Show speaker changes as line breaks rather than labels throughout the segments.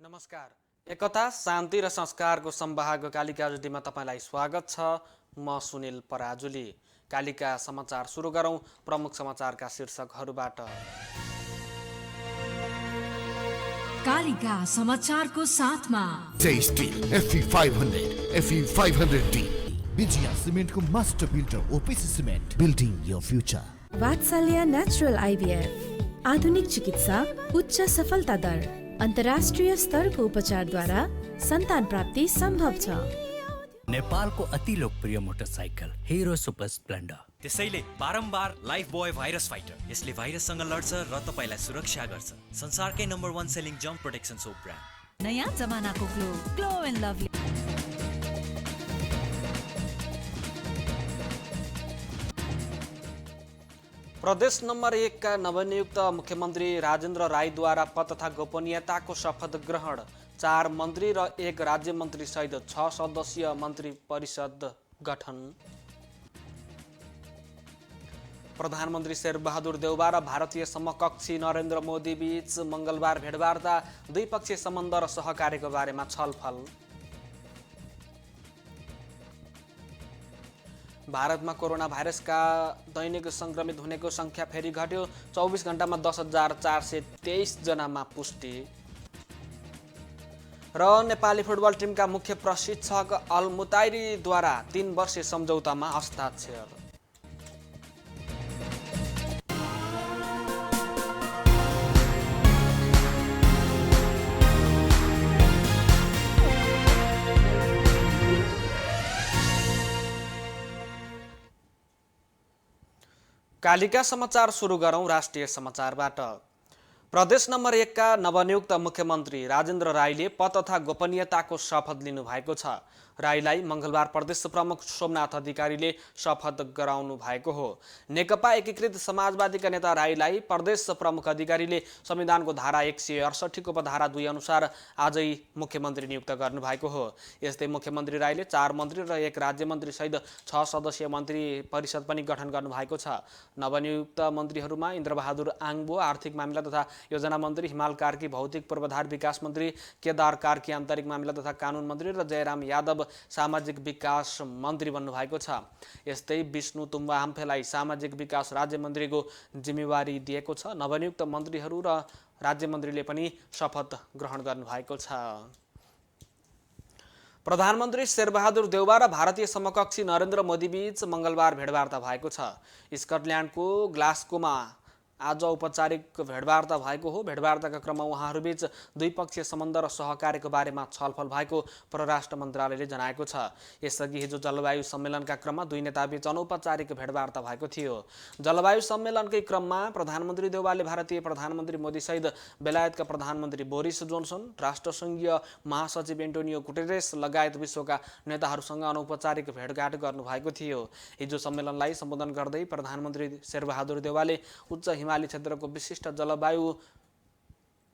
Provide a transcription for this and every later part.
नमस्कार। एकता शान्ति र संस्कारको सम्वाहक कालिका जुडीमा तपाईलाई स्वागत छ। म सुनिल पराजुली। कालिका समाचार सुरु गरौं प्रमुख समाचारका शीर्षकहरूबाट।
कालिका समाचारको साथमा
टेस्टी FE500 FE500D विजया सिमेन्टको master builder OPC cement building your future.
Vatsalya natural IVF आधुनिक चिकित्सा उच्च सफलता दर अन्तर्राष्ट्रिय स्तरको उपचारद्वारा सन्तान प्राप्ति सम्भव छ।
नेपालको अति लोकप्रिय मोटरसाइकल हिरो सुपर स्प्लेन्डर।
त्यसैले बारम्बार लाइफ बोय भाइरस फाइटर, यसले भाइरससँग लड्छ र तपाईलाई सुरक्षा गर्छ। संसारकै नम्बर 1 सेलिङ जम्प प्रोटेक्सन सोप ब्रान्ड।
नयाँ जमानाको ग्लो एन्ड लभली।
प्रदेश नम्बर 1 का नवनियुक्त मुख्यमन्त्री राजेन्द्र राईद्वारा पद तथा गोपनीयताको शपथ ग्रहण। 4 मन्त्री र 1 राज्य मन्त्री सहित 6 सदस्यीय मन्त्री परिषद गठन। प्रधानमन्त्री शेरबहादुर देउवा र भारतीय समकक्षी नरेन्द्र मोदी बीच मंगलबार भेटवार्ता। द्विपक्षीय सम्बन्ध र सहकार्यको बारेमा छलफल। भारतमा कोरोना भाइरसका दैनिक संक्रमित हुनेको संख्या फेरि घट्यो। 24 घण्टामा 10,423 जनामा पुष्टि। र नेपाली फुटबल टिमका मुख्य प्रशिक्षक अल मुताइरीद्वारा 3 वर्षीय सम्झौतामा हस्ताक्षर। कालिका समाचार सुरु गरौं राष्ट्रिय समाचारबाट। प्रदेश नम्बर 1 का नवनियुक्त मुख्यमन्त्री राजेन्द्र राईले पद तथा गोपनीयताको शपथ लिनु भएको छ। राईलाई मंगलबार प्रदेश प्रमुख सोमनाथ अधिकारीले शपथ गराउनु भएको हो। नेकपा एकीकृत समाजवादीका नेता राईलाई प्रदेश प्रमुख अधिकारीले संविधानको धारा 168 को उपधारा 2 अनुसार आजै मुख्यमन्त्री नियुक्त गर्नु भएको हो। यस्तै मुख्यमन्त्री राईले 4 मन्त्री र 1 राज्य मन्त्री सहित 6 सदस्यीय मन्त्री परिषद पनि गठन गर्नु भएको छ। नवनियुक्त मन्त्रीहरूमा इन्द्रबहादुर आङबो आर्थिक मामिला तथा योजना मन्त्री, हिमाल कार्की भौतिक पूर्वाधार विकास मन्त्री, केदार कार्की आन्तरिक मामिला तथा कानुन मन्त्री र जयराम यादव सामाजिक विकास मन्त्री बन्नु भएको छ। यस्तै विष्णु तुम्बा हाम्फेलाई सामाजिक विकास राज्य मन्त्रीको जिम्मेवारी दिएको छ। नवनियुक्त मन्त्रीहरू र राज्य मन्त्रीले पनि शपथ ग्रहण गर्नु भएको छ। प्रधानमन्त्री शेरबहादुर देउवा र भारतीय समकक्षी नरेन्द्र मोदी बीच मंगलबार भेटवार्ता भएको छ। स्कटल्यान्डको ग्लास्गोमा आज औपचारिक भेटवार्ता भएको हो। भेटवार्ताका क्रममा उहाँहरूबीच द्विपक्षीय सम्बन्ध र सहकार्यको बारेमा छलफल भएको परराष्ट्र मन्त्रालयले जनाएको छ। यसअघि हिजो जलवायु सम्मेलनका क्रममा दुई नेताबीच अनौपचारिक भेटवार्ता भएको थियो। जलवायु सम्मेलनकै क्रममा प्रधानमन्त्री देउवाले भारतीय प्रधानमन्त्री मोदीसहित बेलायतका प्रधानमन्त्री बोरिस जोन्सन, राष्ट्रसङ्घीय महासचिव एन्टोनियो गुटेरेस लगायत विश्वका नेताहरूसँग अनौपचारिक भेटघाट गर्नुभएको थियो। हिजो सम्मेलनलाई सम्बोधन गर्दै प्रधानमन्त्री शेरबहादुर देउवाले उच्च हिमाली क्षेत्रको विशिष्ट जलवायु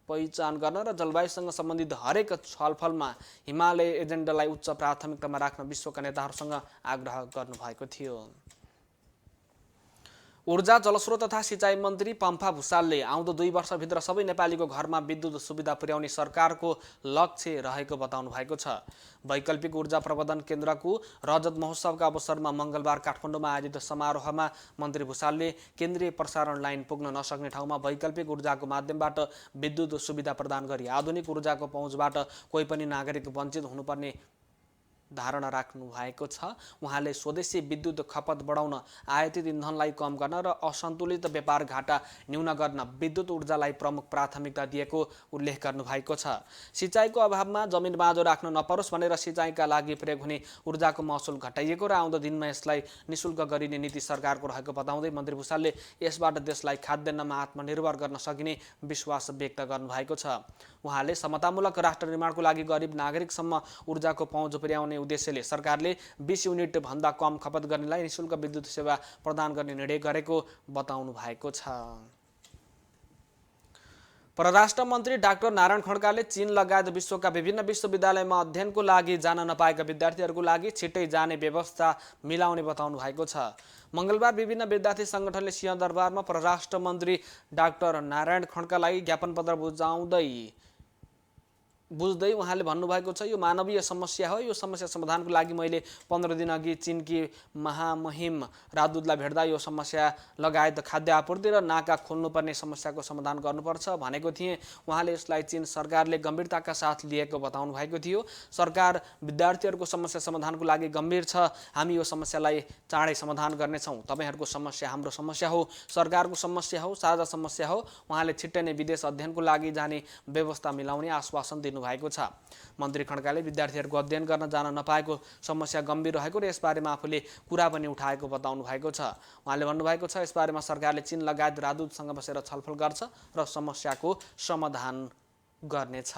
पहिचान गर्न र जलवायुसँग सम्बन्धित हरेक छलफलमा हिमालय एजेन्डालाई उच्च प्राथमिकतामा राख्न विश्वका नेताहरूसँग आग्रह गर्नुभएको थियो। ऊर्जा, जलस्रोत तथा सिँचाइ मन्त्री पम्फा भुसालले आउँदो 2 वर्षभित्र सबै नेपालीको घरमा विद्युत सुविधा पुर्याउने सरकारको लक्ष्य रहेको बताउनु भएको छ। वैकल्पिक ऊर्जा प्रबन्धन केन्द्रको रजत महोत्सवका अवसरमा मंगलबार काठमाडौँमा आयोजित समारोहमा मन्त्री भुसालले केन्द्रीय प्रसारण लाइन पुग्न नसक्ने ठाउँमा वैकल्पिक ऊर्जाको माध्यमबाट विद्युत सुविधा प्रदान गरी आधुनिक ऊर्जाको पहुँचबाट कोही पनि नागरिक वञ्चित हुनुपर्ने धारणा राख्नु भएको छ। उहाँले स्वदेशी विद्युत खपत बढाउन, आयातित इन्धनलाई कम गर्न र असन्तुलित व्यापार घाटा न्यून गर्न विद्युत ऊर्जालाई प्रमुख प्राथमिकता दिएको उल्लेख गर्नु भएको छ। सिँचाइको अभावमा जमिन बाँझो राख्न नपरोस् भनेर सिँचाइका लागि प्रयोग हुने ऊर्जाको महसुल घटाइएको र आउँदो दिनमा यसलाई निशुल्क गरिने नीति सरकारको रहेको बताउँदै मन्त्री भुसालले यसबाट देशलाई खाद्यान्नमा आत्मनिर्भर गर्न सकिने विश्वास व्यक्त गर्नुभएको छ। उहाँले समतामूलक राष्ट्र निर्माणको लागि गरिब नागरिकसम्म ऊर्जाको पहुँच पुर्याउने उद्देश्यले सरकारले 20 युनिट भन्दा कम खपत गर्नेलाई निशुल्क विद्युत सेवा प्रदान गर्ने निर्णय गरेको बताउनु भएको छ। परराष्ट्र मन्त्री डाक्टर नारायण खड्काले चीन लगायत विश्वका विभिन्न विश्वविद्यालयमा अध्ययनको लागि जान नपाएका विद्यार्थीहरूको लागि छिट्टै जाने व्यवस्था मिलाउने बताउनु भएको छ। मंगलबार विभिन्न विद्यार्थी संगठनले सिंहदरबारमा परराष्ट्र मन्त्री डाक्टर नारायण खड्कालाई ज्ञापन पत्र बुझाउँदै बुझ्दै उहाँले भन्नुभएको छ यो मानवीय समस्या हो। यो समस्या समाधानको लागि मैले 15 दिन अघि चीनकी महामहिम राजदूतलाई भेट्दा यो समस्या लगायत खाद्य आपूर्ति र नाका खोल्नुपर्ने समस्याको समाधान गर्नुपर्छ भनेको थिएँ। उहाँले यसलाई चीन सरकारले गम्भीरताका साथ लिएको बताउनु भएको थियो। सरकार विद्यार्थीहरूको समस्या समाधानको लागि गम्भीर छ। हामी यो समस्यालाई चाँडै समाधान गर्नेछौँ। तपाईहरूको समस्या हाम्रो समस्या हो, सरकारको समस्या हो, साझा समस्या हो। उहाँले छिट्टै नै विदेश अध्ययनको लागि जाने व्यवस्था मिलाउने आश्वासन दिनुभएको छ। मन्त्री खड्काले विद्यार्थीहरूको अध्ययन गर्न जान नपाएको समस्या गम्भीर रहेको र यसबारेमा आफूले कुरा पनि उठाएको बताउनु भएको छ। उहाँले भन्नुभएको छ यसबारेमा सरकारले चीन लगायत राजदूतसँग बसेर छलफल गर्छ र समस्याको समाधान गर्नेछ।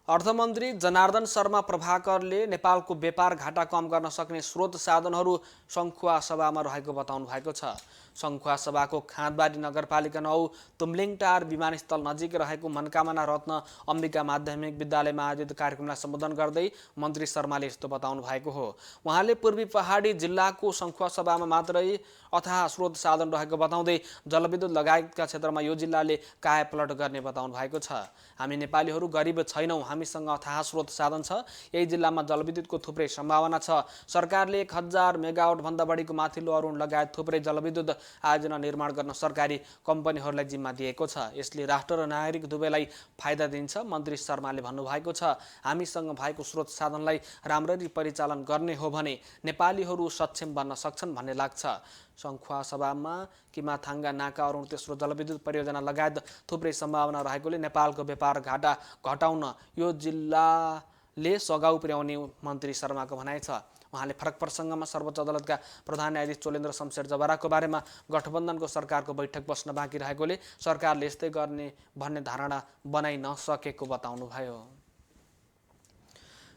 अर्थमन्त्री जनार्दन शर्मा प्रभाकरले नेपालको व्यापार घाटा कम गर्न सक्ने स्रोत साधनहरू सङ्खुवा सभामा रहेको बताउनु भएको छ। सङ्खुवा सभाको खाँदबारी नगरपालिका 9 तुम्लिङटार विमानस्थल नजिक रहेको मनकामना रत्न अम्बिका माध्यमिक विद्यालयमा आयोजित कार्यक्रमलाई सम्बोधन गर्दै मन्त्री शर्माले यस्तो बताउनु भएको हो। उहाँले पूर्वी पहाडी जिल्लाको सङ्खुवा सभामा मात्रै अथाह स्रोत साधन रहेको बताउँदै जलविद्युत लगायतका क्षेत्रमा यो जिल्लाले कायापलट गर्ने बताउनु भएको छ। हामी नेपालीहरू गरिब छैनौँ, हामीसँग अथाह स्रोत साधन छ। यही जिल्लामा जलविद्युतको थुप्रै सम्भावना छ। सरकारले 1000 मेगावाट भन्दा बढीको माथिल्लो अरुण लगायत थुप्रै जलविद्युत आयोजना निर्माण गर्न सरकारी कम्पनीहरूलाई जिम्मा दिएको छ। यसले राष्ट्र र नागरिक दुवैलाई फाइदा दिन्छ। मन्त्री शर्माले भन्नुभएको छ हामीसँग भएको स्रोत साधनलाई राम्ररी परिचालन गर्ने हो भने नेपालीहरू सक्षम बन्न सक्छन् भन्ने लाग्छ। सङ्खुवा सभामा किमाथाङ्गा नाका अरुण तेस्रो जलविद्युत परियोजना लगायत थुप्रै सम्भावना रहेकोले नेपालको व्यापार घाटा घटाउन यो जिल्लाले सघाउ पुर्याउने मन्त्री शर्माको भनाइ छ। उहाँले फरक प्रसङ्गमा सर्वोच्च अदालतका प्रधान न्यायाधीश चोलेन्द्र शमशेर जबराको बारेमा गठबन्धनको सरकारको बैठक बस्न बाँकी रहेकोले सरकारले यस्तै गर्ने भन्ने धारणा बनाइ नसकेको बताउनुभयो।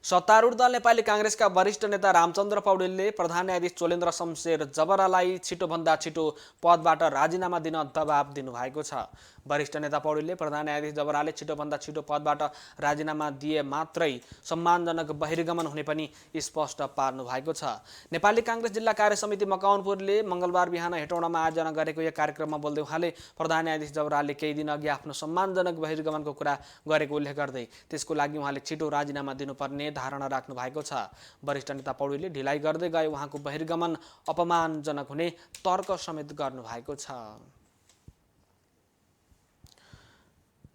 सत्तारूढ दल नेपाली काङ्ग्रेसका वरिष्ठ नेता रामचन्द्र पौडेलले प्रधान न्यायाधीश चोलेन्द्र शमशेर जबरालाई छिटोभन्दा छिटो पदबाट राजीनामा दिन दबाब दिनुभएको छ। वरिष्ठ नेता पौडेलले प्रधान न्यायाधीश जबराले छिटोभन्दा छिटो पदबाट राजीनामा दिए मात्रै सम्मानजनक बहिर्गमन हुने पनि स्पष्ट पार्नु भएको छ। नेपाली काङ्ग्रेस जिल्ला कार्य समिति मकवानपुरले मङ्गलबार बिहान हेटौडामा आयोजना गरेको यो कार्यक्रममा बोल्दै उहाँले प्रधान न्यायाधीश जबराले केही दिन अघि आफ्नो सम्मानजनक बहिर्गमनको कुरा गरेको उल्लेख गर्दै त्यसको लागि उहाँले छिटो राजीनामा दिनुपर्ने धारणा राख्नु भएको छ। वरिष्ठ नेता पौडेलले ढिलाइ गर्दै गए उहाँको बहिर्गमन अपमानजनक हुने तर्क समेत गर्नु भएको छ।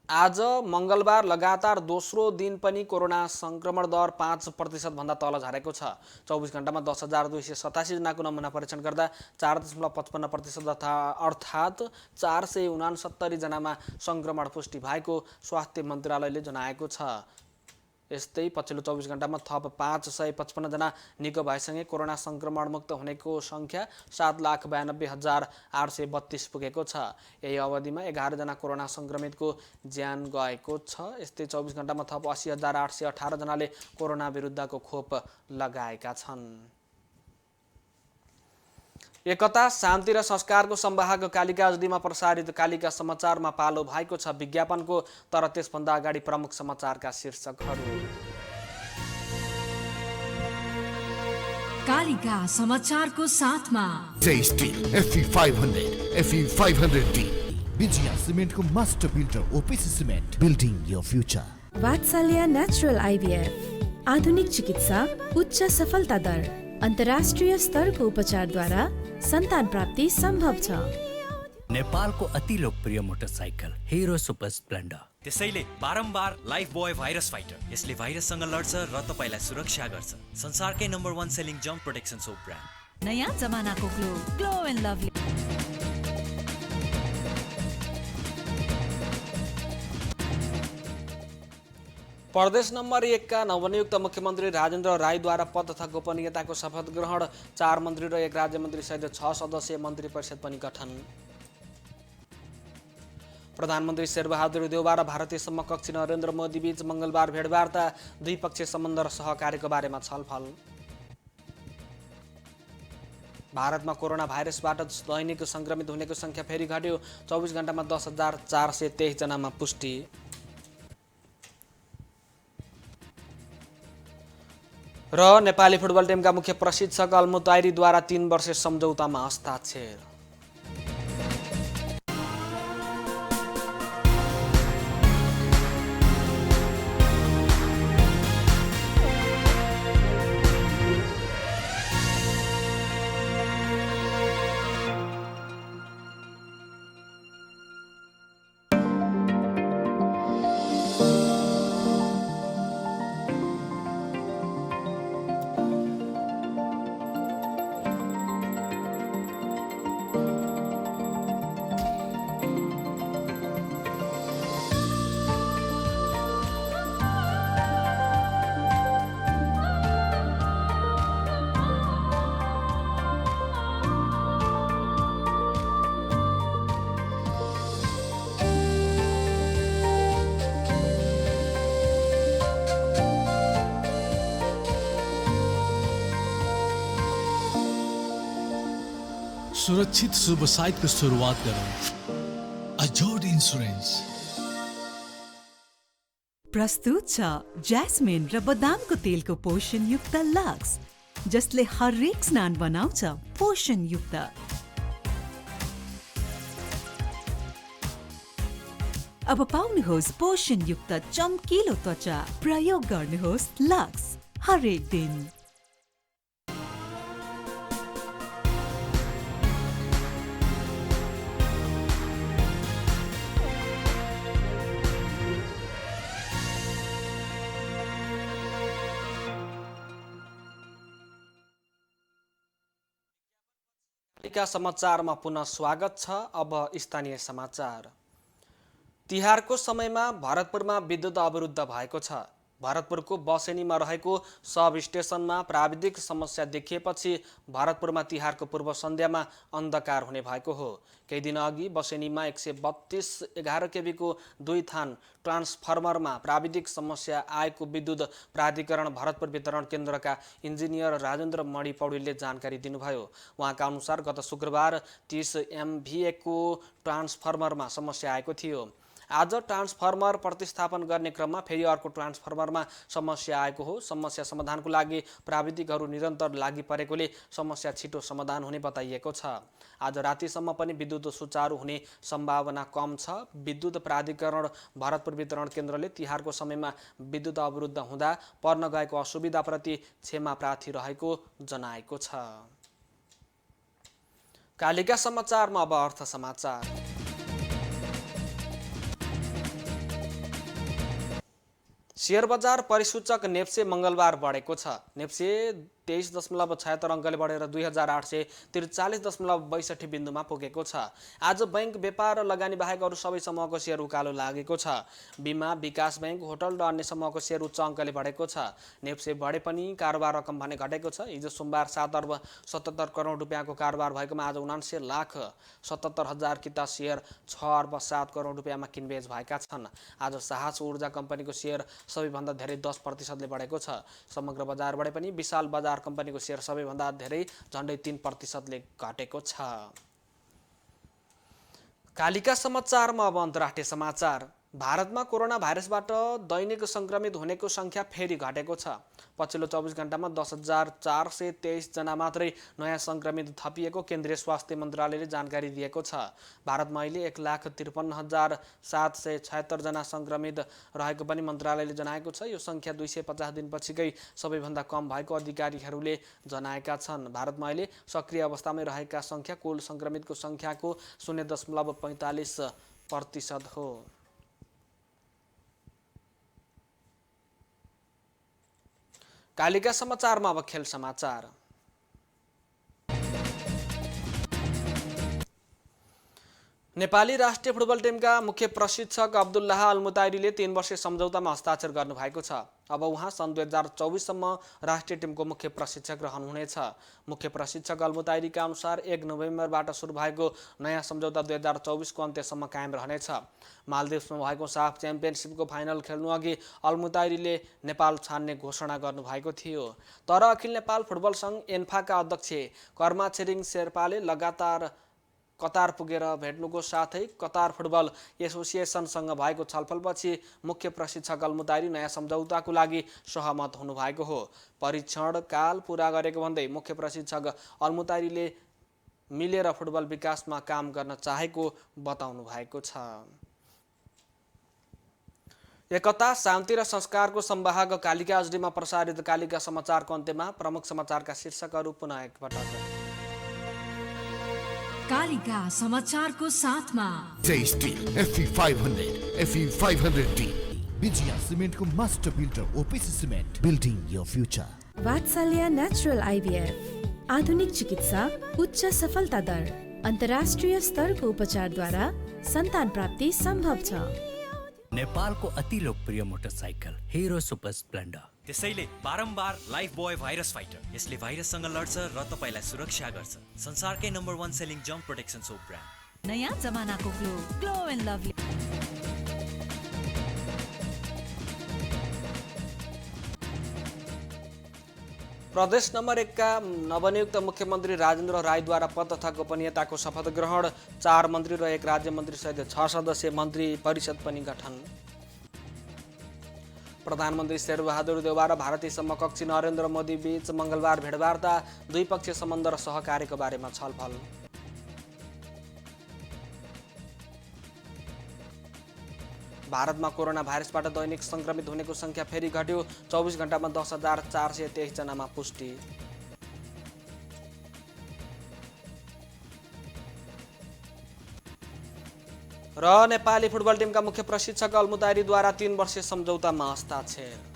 आज मङ्गलबार लगातार दोस्रो दिन पनि कोरोना संक्रमण दर 5% भन्दा तल झरेको छ। 24 घण्टामा 10,287 जनाको नमुना परीक्षण गर्दा 4.55% अर्थात् 469 जनामा संक्रमण पुष्टि भएको स्वास्थ्य मन्त्रालयले जनाएको छ। यस्तै पछिल्लो 24 घण्टामा थप 555 जना निको भएसँगै कोरोना संक्रमण मुक्त हुनेको सङ्ख्या 7,92,832 पुगेको छ। यही अवधिमा 11 जना कोरोना संक्रमितको ज्यान गएको छ। यस्तै 24 घण्टामा थप 80,818 जनाले कोरोना विरुद्धको खोप लगाएका छन्। एकता शान्ति र संस्कारको संवाहक कालिका एचडीमा प्रसारित कालिका समाचारमा पालो भएको छ विज्ञापनको, तर त्यसभन्दा अगाडि प्रमुख समाचारका शीर्षकहरू।
कालिका समाचारको साथमा
steel FE 500 FE 500D Vijaya सिमेन्टको master builder OPC cement, building your future.
Vatsalya natural IVF आधुनिक चिकित्सा, उच्च सफलता दर, अन्तर्राष्ट्रिय स्तरको उपचारद्वारा सन्तान प्राप्ति सम्भव छ।
नेपालको अति लोकप्रिय मोटरसाइकल हिरो सुपर स्प्लेन्डर।
त्यसैले बारम्बार लाइफ बोय भाइरस फाइटर, यसले भाइरससँग लड्छ र तपाईलाई सुरक्षा गर्छ। संसारकै नम्बर 1 सेलिङ जम्प प्रोटेक्सन सोप ब्रान्ड।
नयाँ जमानाको ग्लो एन्ड लभली।
प्रदेश नम्बर 1 का नवनियुक्त मुख्यमन्त्री राजेन्द्र राईद्वारा पद तथा गोपनीयताको शपथ ग्रहण। 4 मन्त्री र 1 राज्यमन्त्री सहित 6 सदस्यीय मन्त्री परिषद पनि गठन। प्रधानमन्त्री शेरबहादुर देउवा र भारतीय समकक्षी नरेन्द्र मोदी बीच मङ्गलबार भेटवार्ता। द्विपक्षीय सम्बन्ध र सहकार्यको बारेमा छलफल। भारतमा कोरोना भाइरसबाट दैनिक संक्रमित हुनेको संख्या फेरि घट्यो। 24 घण्टामा 10,423 जनामा पुष्टि। र नेपाली फुटबल टिमका मुख्य प्रशिक्षक अलमुताइरीद्वारा 3 वर्षे सम्झौतामा हस्ताक्षर।
सुरक्षित शुभ साइतको सुरुवात गरौँ। अजोड इन्स्योरेन्स
प्रस्तुत छ ज्यास्मिन र बदामको तेलको पोषणयुक्त लक्स, जसले हरेक स्नान बनाउँछ पोषणयुक्त। अब पाउनुहोस् पोषणयुक्त चम्किलो त्वचा। प्रयोग गर्नुहोस् लक्स हरेक दिन।
समाचारमा पुनः स्वागत छ। अब स्थानीय समाचार। तिहारको समयमा भरतपुरमा विद्युत अवरुद्ध भएको छ। भरतपुरको बसेनीमा रहेको सब स्टेसनमा प्राविधिक समस्या देखिएपछि भरतपुरमा तिहारको पूर्व सन्ध्यामा अन्धकार हुने भएको हो। केही दिन अघि बसेनीमा 132/11 केबीको 2 थान ट्रान्सफर्मरमा प्राविधिक समस्या आएको विद्युत प्राधिकरण भरतपुर वितरण केन्द्रका इन्जिनियर राजेन्द्र मणि पौडेलले जानकारी दिनुभयो। उहाँका अनुसार गत शुक्रबार 30 MVA को ट्रान्सफर्मरमा समस्या आएको थियो। आज ट्रान्सफर्मर प्रतिस्थापन गर्ने क्रममा फेरि अर्को ट्रान्सफर्मरमा समस्या आएको हो। समस्या समाधानको लागि प्राविधिकहरू निरन्तर लागि परेकोले समस्या छिटो समाधान हुने बताइएको छ। आज रातिसम्म पनि विद्युत सुचारू हुने सम्भावना कम छ। विद्युत प्राधिकरण भरतपुर वितरण केन्द्रले तिहारको समयमा विद्युत अवरुद्ध हुँदा पर्न गएको असुविधाप्रति क्षमा प्रार्थी रहेको जनाएको छ। कालिका समाचारमा अब अर्थ समाचार। शेयर बजार परिसूचक नेप्से मंगलबार बढेको छ। नेप्से 23.76 अङ्कले बढेर 2843.62 बिन्दुमा पुगेको छ। आज बैंक, व्यापार र लगानी बाहेक अरू सबै समूहको शेयर उकालो लागेको छ। बिमा, विकास बैंक, होटल र अन्य समूहको शेयर उच्च अङ्कले बढेको छ। नेप्से बढे पनि कारोबार रकम भने घटेको छ। हिजो सोमबार 7 अर्ब 77 करोड रुपियाँको कारोबार भएकोमा आज 79,77,000 किता शेयर 6 अर्ब 7 करोड रुपियाँमा किनबेच भएका छन्। आज साहस ऊर्जा कम्पनीको शेयर सबैभन्दा धेरै 10% बढेको छ। समग्र बजार बढे पनि विशाल बजार कम्पनीको शेयर सबैभन्दा धेरै झन्डै 3% घटेको छ। कालिका समाचारमा अब अन्तर्राष्ट्रिय समाचार। भारतमा कोरोना भाइरसबाट दैनिक संक्रमित हुनेको संख्या फेरि घटेको छ। पछिल्लो 24 घण्टामा 10,423 जना मात्रै नयाँ संक्रमित थपिएको केन्द्रीय स्वास्थ्य मन्त्रालयले जानकारी दिएको छ। भारतमा अहिले 1,53,776 जना संक्रमित रहेको पनि मन्त्रालयले जनाएको छ। यो संख्या 250 दिनपछिकै सबैभन्दा कम भएको अधिकारीहरूले जनाएका छन्। भारतमा अहिले सक्रिय अवस्थामै रहेका संख्या कुल संक्रमितको संख्याको 0.45% हो। कालिका समाचारमा अब खेल समाचार। नेपाली राष्ट्रिय फुटबल टिमका मुख्य प्रशिक्षक अब्दुल्लाह अल-मुताइरीले 3 वर्षीय सम्झौतामा हस्ताक्षर गर्नुभएको छ। अब उहाँ सन् 2024 सम्म राष्ट्रिय टिमको मुख्य प्रशिक्षक रहनुहुनेछ। मुख्य प्रशिक्षक अल-मुताइरीका अनुसार 1 नोभेम्बरबाट सुरु भएको नयाँ सम्झौता 2024 को अन्त्यसम्म कायम रहनेछ। मालदिप्समा भएको साफ च्याम्पियनसिपको फाइनल खेल्नु अघि अल-मुताइरीले नेपाल छान्ने घोषणा गर्नुभएको थियो। तर अखिल नेपाल फुटबल सङ्घ एन्फाका अध्यक्ष कर्मा छिरिङ शेर्पाले लगातार कतार पुगेर भेट्नुको साथै कतार फुटबल एसोसिएसनसँग भएको छलफलपछि मुख्य प्रशिक्षक अल-मुताइरी नयाँ सम्झौताको लागि सहमत हुनुभएको हो। परीक्षण काल पूरा गरेको भन्दै मुख्य प्रशिक्षक अल-मुताइरीले मिलेर फुटबल विकासमा काम गर्न चाहेको बताउनु भएको छ। एकता, शान्ति र संस्कारको संवाहक कालिका एचडीमा प्रसारित कालिका समाचारको अन्त्यमा प्रमुख समाचारका शीर्षकहरू पुनः एकपटक।
कालिका समाचारको साथमा
स्टिल FE500, FE500D, विजया सिमेन्टको master builder OPC cement, building your future.
Vatsalya natural IVF, आधुनिक चिकित्सा, उच्च सफलता दर, अन्तर्राष्ट्रिय स्तरको उपचारद्वारा सन्तान प्राप्ति सम्भव छ।
नेपालको अति लोकप्रिय मोटरसाइकल हिरो सुपर स्प्लेन्डर।
त्यसैले बारम्बार लाइफ बोय भाइरस फाइटर, यसले भाइरससँग लड्छ र तपाईलाई सुरक्षा गर्छ। संसारकै नम्बर 1 सेलिङ जम्प प्रोटेक्सन सोप ब्रान्ड।
नयाँ जमानाको ग्लो एन्ड लभली।
प्रदेश नम्बर 1 का नवनियुक्त मुख्यमन्त्री राजेन्द्र राईद्वारा पद तथा गोपनीयताको शपथ ग्रहण। 4 मन्त्री र 1 राज्य मन्त्री सहित 6 सदस्यीय मन्त्री परिषद पनि गठन। प्रधानमन्त्री शेरबहादुर देउवा र भारतीय समकक्षी नरेन्द्र मोदी बीच मङ्गलबार भेटवार्ता। द्विपक्षीय सम्बन्ध र सहकार्यको बारेमा छलफल। भारतमा कोरोना भाइरसबाट दैनिक संक्रमित हुनेको संख्या फेरि घट्यो। 24 घण्टामा 10,423 जनामा पुष्टि। र नेपाली फुटबल टिमका मुख्य प्रशिक्षक अलमुतारीद्वारा 3 वर्षीय सम्झौतामा हस्ताक्षर।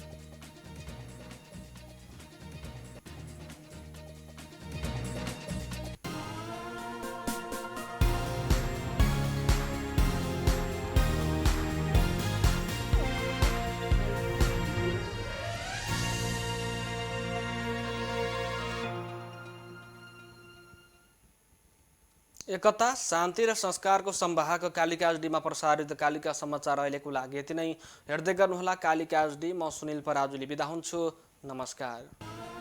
एकता, शान्ति र संस्कारको संवाहक कालिका एचडीमा प्रसारित कालिका समाचार अहिलेको लागि यति नै। हेर्दै गर्नुहोला कालिका एचडी। म सुनिल पराजुली बिदा हुन्छु। नमस्कार।